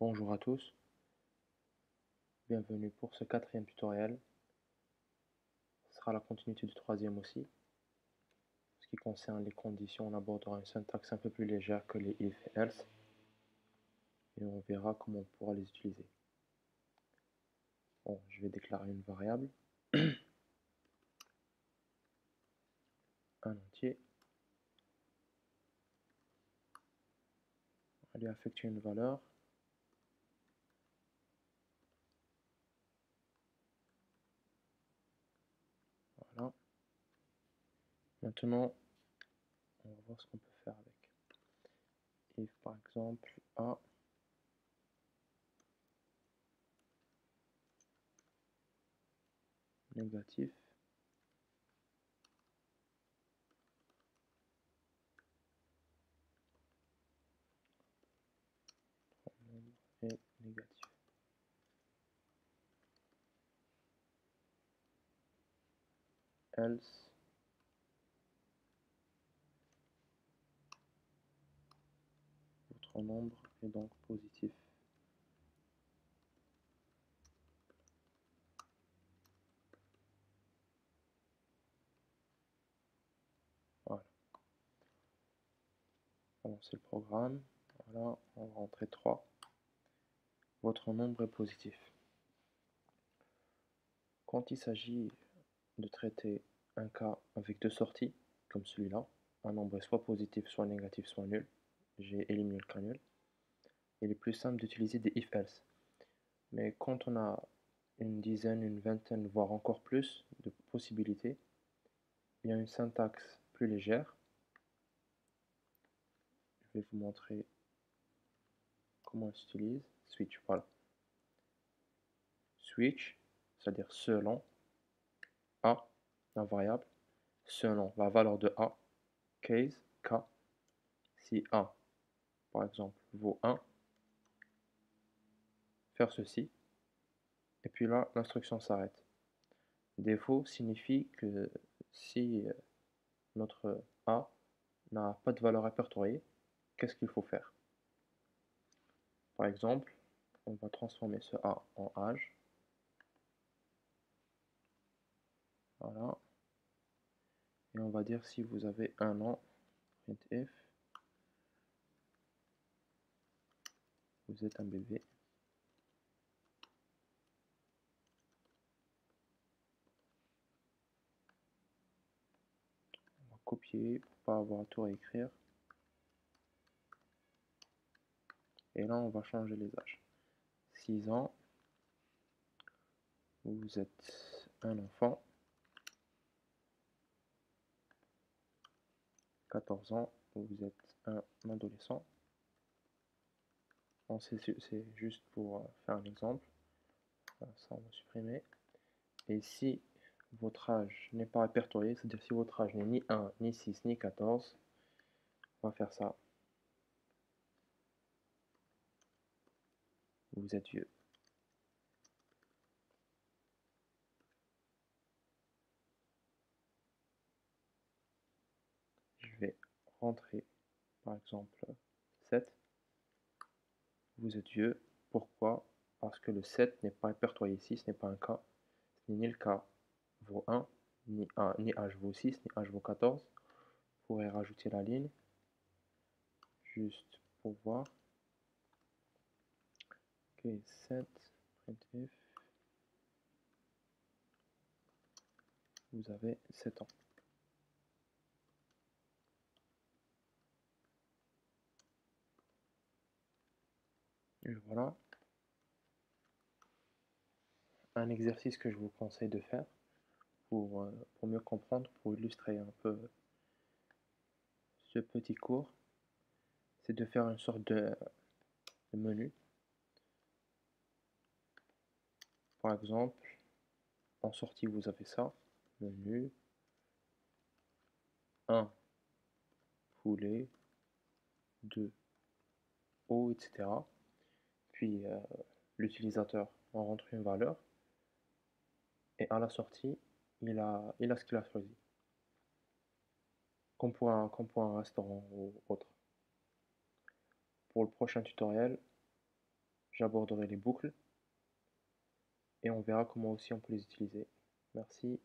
Bonjour à tous, bienvenue pour ce quatrième tutoriel. Ce sera la continuité du troisième aussi. En ce qui concerne les conditions, on abordera une syntaxe un peu plus légère que les if et else et on verra comment on pourra les utiliser. Bon, je vais déclarer une variable, un entier. On va lui affecter une valeur. Voilà. Maintenant, on va voir ce qu'on peut faire avec. If par exemple A négatif, est négatif. Else votre nombre est donc positif. Voilà. On va lancer le programme. Voilà, on va rentrer 3. Votre nombre est positif. Quand il s'agit de traiter un cas avec deux sorties, comme celui-là, un nombre est soit positif, soit négatif, soit nul, j'ai éliminé le cas nul, il est plus simple d'utiliser des if-else. Mais quand on a une dizaine, une vingtaine, voire encore plus de possibilités, il y a une syntaxe plus légère. Je vais vous montrer comment elle s'utilise. Switch, voilà. Switch, c'est-à-dire selon A, la variable, selon la valeur de A, case, K, si A, par exemple, vaut 1, faire ceci, et puis là, l'instruction s'arrête. Défaut signifie que si notre A n'a pas de valeur répertoriée, qu'est-ce qu'il faut faire? Par exemple, on va transformer ce A en âge. Voilà. Et on va dire si vous avez 1 an, printf, vous êtes un bébé. On va copier pour pas avoir à tout réécrire. Et là, on va changer les âges. 6 ans, vous êtes un enfant. 14 ans, vous êtes un adolescent. Bon, c'est juste pour faire un exemple. Ça, on va supprimer. Et si votre âge n'est pas répertorié, c'est-à-dire si votre âge n'est ni 1, ni 6, ni 14, on va faire ça. Vous êtes vieux. Je vais rentrer, par exemple, 7. Vous êtes vieux. Pourquoi? Parce que le 7 n'est pas répertorié ici, ce n'est pas un cas. Ni le cas vaut 1, ni âge vaut 6, ni âge vaut 14. Vous pourrez rajouter la ligne, juste pour voir. Ok, 7, printf, vous avez 7 ans. Et voilà. Un exercice que je vous conseille de faire pour mieux comprendre, pour illustrer un peu ce petit cours, c'est de faire une sorte de menu. Par exemple, en sortie, vous avez ça, menu, 1, poulet, 2, eau, etc. Puis l'utilisateur en rentre une valeur, et à la sortie, il a ce qu'il a choisi, comme pour un restaurant ou autre. Pour le prochain tutoriel, j'aborderai les boucles et on verra comment aussi on peut les utiliser. Merci.